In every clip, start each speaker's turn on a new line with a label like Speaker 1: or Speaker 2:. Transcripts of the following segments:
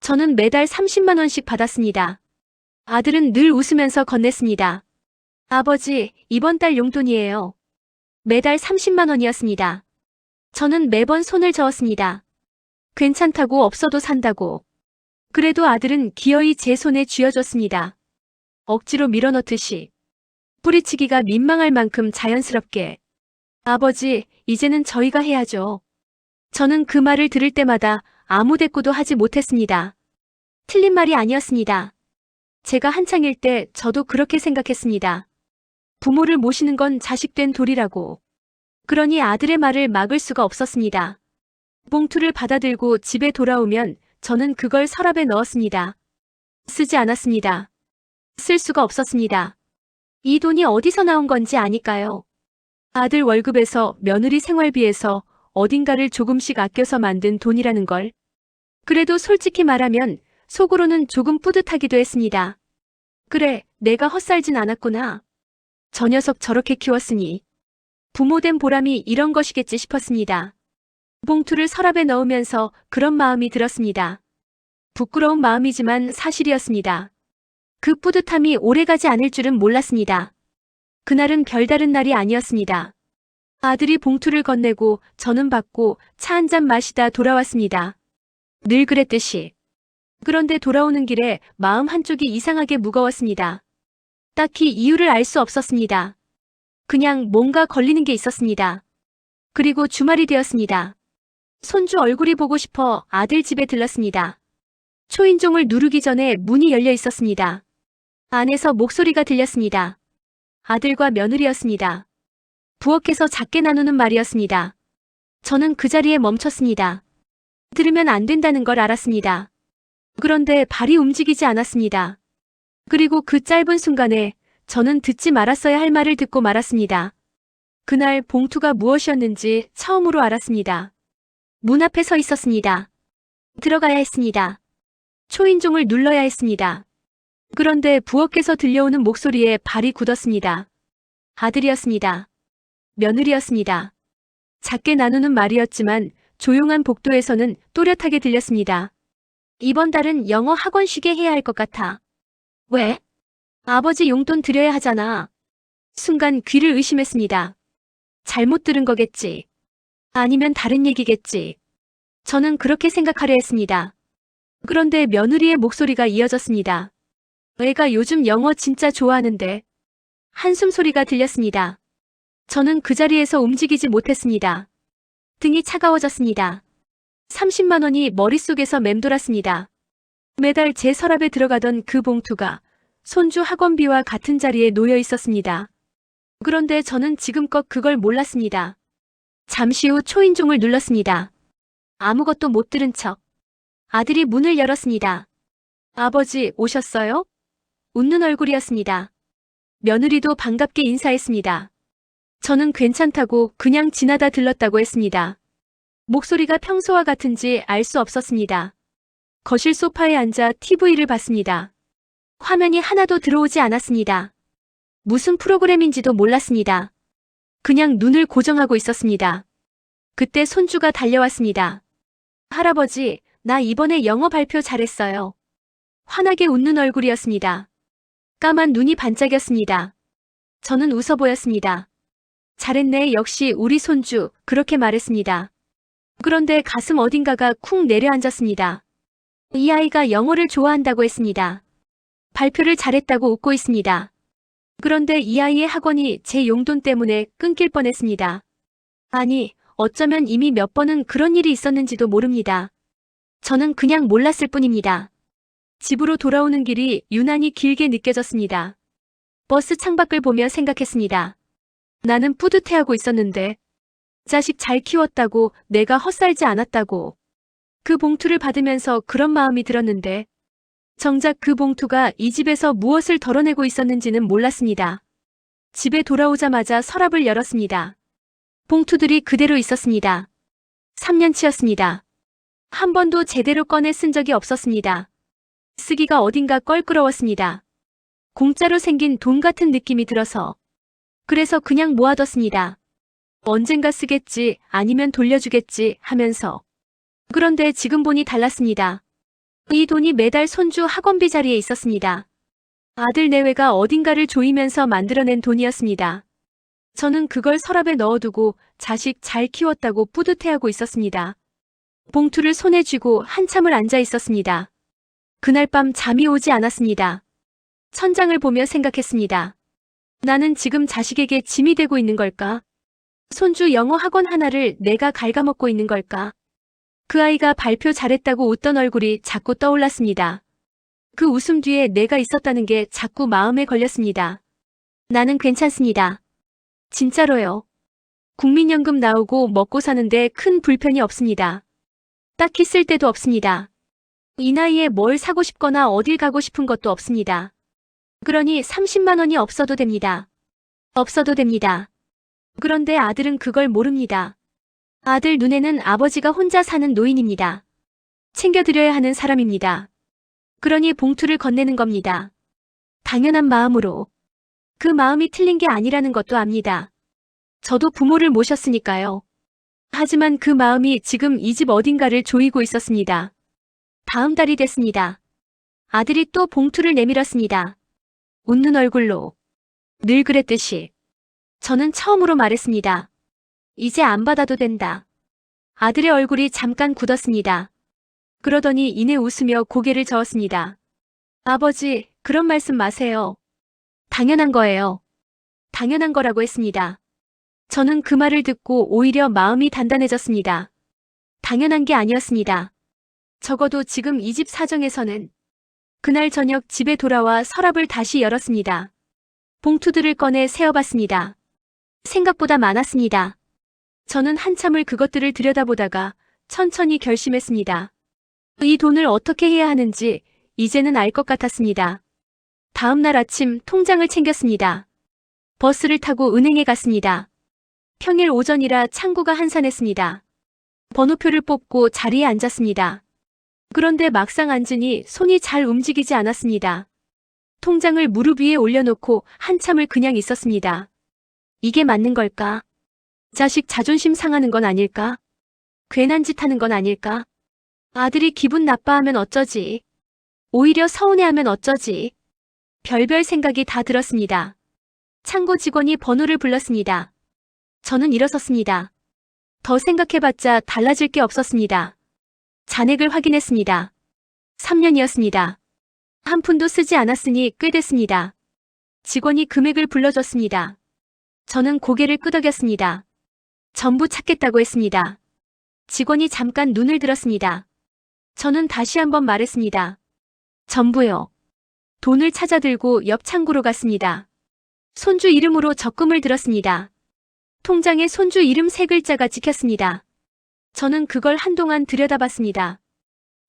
Speaker 1: 저는 매달 30만 원씩 받았습니다. 아들은 늘 웃으면서 건넸습니다. 아버지, 이번 달 용돈이에요. 매달 30만 원이었습니다. 저는 매번 손을 저었습니다. 괜찮다고 없어도 산다고. 그래도 아들은 기어이 제 손에 쥐어줬습니다. 억지로 밀어넣듯이. 뿌리치기가 민망할 만큼 자연스럽게. 아버지, 이제는 저희가 해야죠. 저는 그 말을 들을 때마다 아무 대꾸도 하지 못했습니다. 틀린 말이 아니었습니다. 제가 한창일 때 저도 그렇게 생각했습니다. 부모를 모시는 건 자식된 도리라고. 그러니 아들의 말을 막을 수가 없었습니다. 봉투를 받아들고 집에 돌아오면 저는 그걸 서랍에 넣었습니다. 쓰지 않았습니다. 쓸 수가 없었습니다. 이 돈이 어디서 나온 건지 아니까요. 아들 월급에서 며느리 생활비에서 어딘가를 조금씩 아껴서 만든 돈이라는 걸. 그래도 솔직히 말하면 속으로는 조금 뿌듯하기도 했습니다. 그래, 내가 헛살진 않았구나. 저 녀석 저렇게 키웠으니. 부모된 보람이 이런 것이겠지 싶었습니다. 봉투를 서랍에 넣으면서 그런 마음이 들었습니다. 부끄러운 마음이지만 사실이었습니다. 그 뿌듯함이 오래가지 않을 줄은 몰랐습니다. 그날은 별다른 날이 아니었습니다. 아들이 봉투를 건네고 저는 받고 차 한잔 마시다 돌아왔습니다. 늘 그랬듯이. 그런데 돌아오는 길에 마음 한쪽이 이상하게 무거웠습니다. 딱히 이유를 알 수 없었습니다. 그냥 뭔가 걸리는 게 있었습니다. 그리고 주말이 되었습니다. 손주 얼굴이 보고 싶어 아들 집에 들렀습니다. 초인종을 누르기 전에 문이 열려 있었습니다. 안에서 목소리가 들렸습니다. 아들과 며느리였습니다. 부엌에서 작게 나누는 말이었습니다. 저는 그 자리에 멈췄습니다. 들으면 안 된다는 걸 알았습니다. 그런데 발이 움직이지 않았습니다. 그리고 그 짧은 순간에 저는 듣지 말았어야 할 말을 듣고 말았습니다. 그날 봉투가 무엇이었는지 처음으로 알았습니다. 문 앞에 서 있었습니다. 들어가야 했습니다. 초인종을 눌러야 했습니다. 그런데 부엌에서 들려오는 목소리에 발이 굳었습니다. 아들이었습니다. 며느리였습니다. 작게 나누는 말이었지만 조용한 복도에서는 또렷하게 들렸습니다. 이번 달은 영어 학원 쉬게 해야 할 것 같아. 왜? 아버지 용돈 드려야 하잖아. 순간 귀를 의심했습니다. 잘못 들은 거겠지. 아니면 다른 얘기겠지. 저는 그렇게 생각하려 했습니다. 그런데 며느리의 목소리가 이어졌습니다. 애가 요즘 영어 진짜 좋아하는데. 한숨 소리가 들렸습니다. 저는 그 자리에서 움직이지 못했습니다. 등이 차가워졌습니다. 30만 원이 머릿속에서 맴돌았습니다. 매달 제 서랍에 들어가던 그 봉투가 손주 학원비와 같은 자리에 놓여 있었습니다. 그런데 저는 지금껏 그걸 몰랐습니다. 잠시 후 초인종을 눌렀습니다. 아무것도 못 들은 척. 아들이 문을 열었습니다. 아버지, 오셨어요? 웃는 얼굴이었습니다. 며느리도 반갑게 인사했습니다. 저는 괜찮다고 그냥 지나다 들렀다고 했습니다. 목소리가 평소와 같은지 알 수 없었습니다. 거실 소파에 앉아 TV를 봤습니다. 화면이 하나도 들어오지 않았습니다. 무슨 프로그램인지도 몰랐습니다. 그냥 눈을 고정하고 있었습니다. 그때 손주가 달려왔습니다. 할아버지, 나 이번에 영어 발표 잘했어요. 환하게 웃는 얼굴이었습니다. 까만 눈이 반짝였습니다. 저는 웃어 보였습니다. 잘했네, 역시 우리 손주, 그렇게 말했습니다. 그런데 가슴 어딘가가 쿵 내려앉았습니다. 이 아이가 영어를 좋아한다고 했습니다. 발표를 잘했다고 웃고 있습니다. 그런데 이 아이의 학원이 제 용돈 때문에 끊길 뻔했습니다. 아니, 어쩌면 이미 몇 번은 그런 일이 있었는지도 모릅니다. 저는 그냥 몰랐을 뿐입니다. 집으로 돌아오는 길이 유난히 길게 느껴졌습니다. 버스 창밖을 보며 생각했습니다. 나는 뿌듯해하고 있었는데, 자식 잘 키웠다고, 내가 헛살지 않았다고. 그 봉투를 받으면서 그런 마음이 들었는데, 정작 그 봉투가 이 집에서 무엇을 덜어내고 있었는지는 몰랐습니다. 집에 돌아오자마자 서랍을 열었습니다. 봉투들이 그대로 있었습니다. 3년치였습니다. 한 번도 제대로 꺼내 쓴 적이 없었습니다. 쓰기가 어딘가 껄끄러웠습니다. 공짜로 생긴 돈 같은 느낌이 들어서. 그래서 그냥 모아뒀습니다. 언젠가 쓰겠지, 아니면 돌려주겠지 하면서. 그런데 지금 보니 달랐습니다. 이 돈이 매달 손주 학원비 자리에 있었습니다. 아들 내외가 어딘가를 조이면서 만들어낸 돈이었습니다. 저는 그걸 서랍에 넣어두고 자식 잘 키웠다고 뿌듯해하고 있었습니다. 봉투를 손에 쥐고 한참을 앉아 있었습니다. 그날 밤 잠이 오지 않았습니다. 천장을 보며 생각했습니다. 나는 지금 자식에게 짐이 되고 있는 걸까? 손주 영어 학원 하나를 내가 갉아먹고 있는 걸까? 그 아이가 발표 잘했다고 웃던 얼굴이 자꾸 떠올랐습니다. 그 웃음 뒤에 내가 있었다는 게 자꾸 마음에 걸렸습니다. 나는 괜찮습니다. 진짜로요. 국민연금 나오고 먹고 사는데 큰 불편이 없습니다. 딱히 쓸 데도 없습니다. 이 나이에 뭘 사고 싶거나 어딜 가고 싶은 것도 없습니다. 그러니 30만 원이 없어도 됩니다. 없어도 됩니다. 그런데 아들은 그걸 모릅니다. 아들 눈에는 아버지가 혼자 사는 노인입니다. 챙겨드려야 하는 사람입니다. 그러니 봉투를 건네는 겁니다. 당연한 마음으로. 그 마음이 틀린 게 아니라는 것도 압니다. 저도 부모를 모셨으니까요. 하지만 그 마음이 지금 이 집 어딘가를 조이고 있었습니다. 다음 달이 됐습니다. 아들이 또 봉투를 내밀었습니다. 웃는 얼굴로. 늘 그랬듯이. 저는 처음으로 말했습니다. 이제 안 받아도 된다. 아들의 얼굴이 잠깐 굳었습니다. 그러더니 이내 웃으며 고개를 저었습니다. 아버지, 그런 말씀 마세요. 당연한 거예요. 당연한 거라고 했습니다. 저는 그 말을 듣고 오히려 마음이 단단해졌습니다. 당연한 게 아니었습니다. 적어도 지금 이 집 사정에서는. 그날 저녁 집에 돌아와 서랍을 다시 열었습니다. 봉투들을 꺼내 세어봤습니다. 생각보다 많았습니다. 저는 한참을 그것들을 들여다보다가 천천히 결심했습니다. 이 돈을 어떻게 해야 하는지 이제는 알 것 같았습니다. 다음 날 아침 통장을 챙겼습니다. 버스를 타고 은행에 갔습니다. 평일 오전이라 창구가 한산했습니다. 번호표를 뽑고 자리에 앉았습니다. 그런데 막상 앉으니 손이 잘 움직이지 않았습니다. 통장을 무릎 위에 올려놓고 한참을 그냥 있었습니다. 이게 맞는 걸까? 자식 자존심 상하는 건 아닐까? 괜한 짓 하는 건 아닐까? 아들이 기분 나빠하면 어쩌지? 오히려 서운해하면 어쩌지? 별별 생각이 다 들었습니다. 창고 직원이 번호를 불렀습니다. 저는 일어섰습니다. 더 생각해봤자 달라질 게 없었습니다. 잔액을 확인했습니다. 3년이었습니다. 한 푼도 쓰지 않았으니 꽤 됐습니다. 직원이 금액을 불러줬습니다. 저는 고개를 끄덕였습니다. 전부 찾겠다고 했습니다. 직원이 잠깐 눈을 들었습니다. 저는 다시 한번 말했습니다. 전부요. 돈을 찾아들고 옆 창구로 갔습니다. 손주 이름으로 적금을 들었습니다. 통장에 손주 이름 3글자가 찍혔습니다. 저는 그걸 한동안 들여다봤습니다.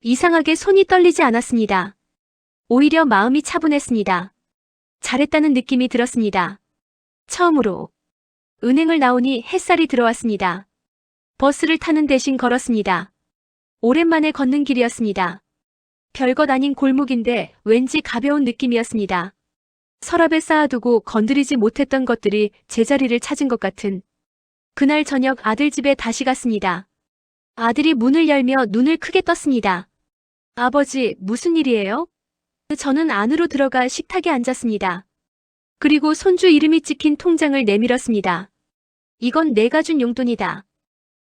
Speaker 1: 이상하게 손이 떨리지 않았습니다. 오히려 마음이 차분했습니다. 잘했다는 느낌이 들었습니다. 처음으로 은행을 나오니 햇살이 들어왔습니다. 버스를 타는 대신 걸었습니다. 오랜만에 걷는 길이었습니다. 별것 아닌 골목인데 왠지 가벼운 느낌이었습니다. 서랍에 쌓아두고 건드리지 못했던 것들이 제자리를 찾은 것 같은. 그날 저녁 아들 집에 다시 갔습니다. 아들이 문을 열며 눈을 크게 떴습니다. 아버지, 무슨 일이에요? 저는 안으로 들어가 식탁에 앉았습니다. 그리고 손주 이름이 찍힌 통장을 내밀었습니다. 이건 내가 준 용돈이다.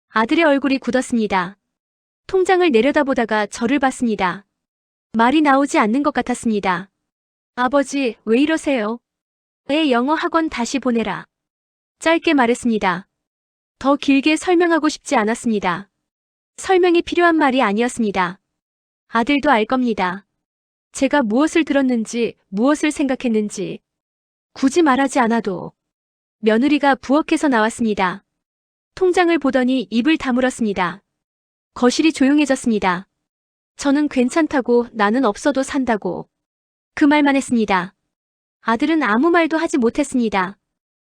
Speaker 1: 아들의 얼굴이 굳었습니다. 통장을 내려다보다가 저를 봤습니다. 말이 나오지 않는 것 같았습니다. 아버지, 왜 이러세요? 애 영어 학원 다시 보내라. 짧게 말했습니다. 더 길게 설명하고 싶지 않았습니다. 설명이 필요한 말이 아니었습니다. 아들도 알 겁니다. 제가 무엇을 들었는지, 무엇을 생각했는지. 굳이 말하지 않아도. 며느리가 부엌에서 나왔습니다. 통장을 보더니 입을 다물었습니다. 거실이 조용해졌습니다. 저는 괜찮다고, 나는 없어도 산다고. 그 말만 했습니다. 아들은 아무 말도 하지 못했습니다.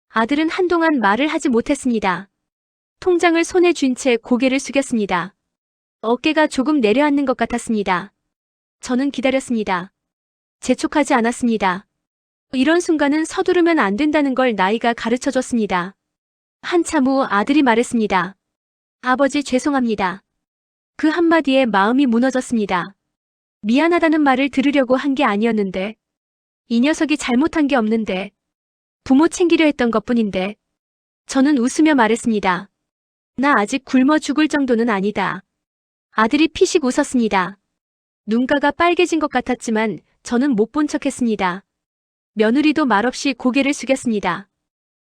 Speaker 1: 아들은 한동안 말을 하지 못했습니다. 통장을 손에 쥔 채 고개를 숙였습니다. 어깨가 조금 내려앉는 것 같았습니다. 저는 기다렸습니다. 재촉하지 않았습니다. 이런 순간은 서두르면 안 된다는 걸 나이가 가르쳐줬습니다. 한참 후 아들이 말했습니다. 아버지 죄송합니다. 그 한마디에 마음이 무너졌습니다. 미안하다는 말을 들으려고 한 게 아니었는데. 이 녀석이 잘못한 게 없는데. 부모 챙기려 했던 것뿐인데. 저는 웃으며 말했습니다. 나 아직 굶어 죽을 정도는 아니다. 아들이 피식 웃었습니다. 눈가가 빨개진 것 같았지만 저는 못 본 척했습니다. 며느리도 말없이 고개를 숙였습니다.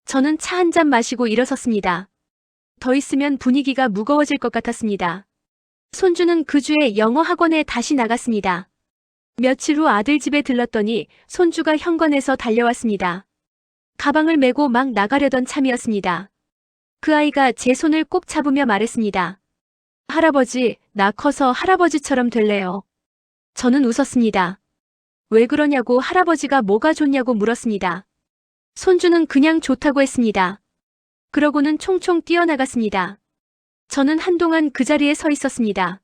Speaker 1: 저는 차 한 잔 마시고 일어섰습니다. 더 있으면 분위기가 무거워질 것 같았습니다. 손주는 그 주에 영어 학원에 다시 나갔습니다. 며칠 후 아들 집에 들렀더니 손주가 현관에서 달려왔습니다. 가방을 메고 막 나가려던 참이었습니다. 그 아이가 제 손을 꼭 잡으며 말했습니다. 할아버지, 나 커서 할아버지처럼 될래요. 저는 웃었습니다. 왜 그러냐고 할아버지가 뭐가 좋냐고 물었습니다. 손주는 그냥 좋다고 했습니다. 그러고는 총총 뛰어나갔습니다. 저는 한동안 그 자리에 서 있었습니다.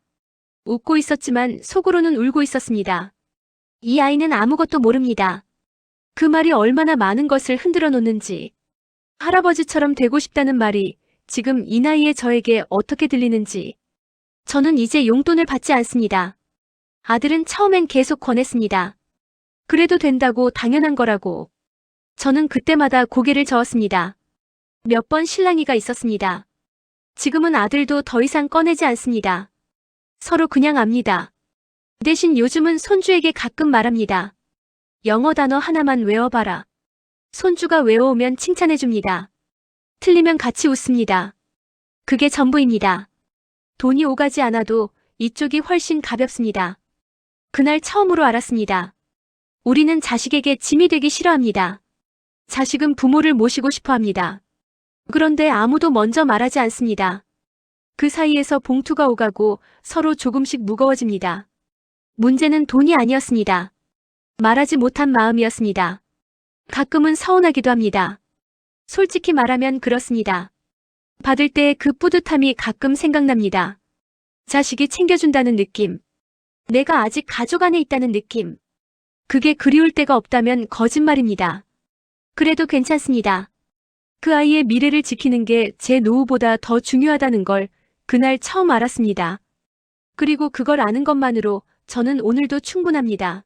Speaker 1: 웃고 있었지만 속으로는 울고 있었습니다. 이 아이는 아무것도 모릅니다. 그 말이 얼마나 많은 것을 흔들어 놓는지, 할아버지처럼 되고 싶다는 말이 지금 이 나이에 저에게 어떻게 들리는지. 저는 이제 용돈을 받지 않습니다. 아들은 처음엔 계속 권했습니다. 그래도 된다고 당연한 거라고. 저는 그때마다 고개를 저었습니다. 몇 번 실랑이가 있었습니다. 지금은 아들도 더 이상 꺼내지 않습니다. 서로 그냥 압니다. 대신 요즘은 손주에게 가끔 말합니다. 영어 단어 하나만 외워봐라. 손주가 외워오면 칭찬해줍니다. 틀리면 같이 웃습니다. 그게 전부입니다. 돈이 오가지 않아도 이쪽이 훨씬 가볍습니다. 그날 처음으로 알았습니다. 우리는 자식에게 짐이 되기 싫어합니다. 자식은 부모를 모시고 싶어 합니다. 그런데 아무도 먼저 말하지 않습니다. 그 사이에서 봉투가 오가고 서로 조금씩 무거워집니다. 문제는 돈이 아니었습니다. 말하지 못한 마음이었습니다. 가끔은 서운하기도 합니다. 솔직히 말하면 그렇습니다. 받을 때 그 뿌듯함이 가끔 생각납니다. 자식이 챙겨준다는 느낌. 내가 아직 가족 안에 있다는 느낌. 그게 그리울 때가 없다면 거짓말입니다. 그래도 괜찮습니다. 그 아이의 미래를 지키는 게 제 노후보다 더 중요하다는 걸 그날 처음 알았습니다. 그리고 그걸 아는 것만으로 저는 오늘도 충분합니다.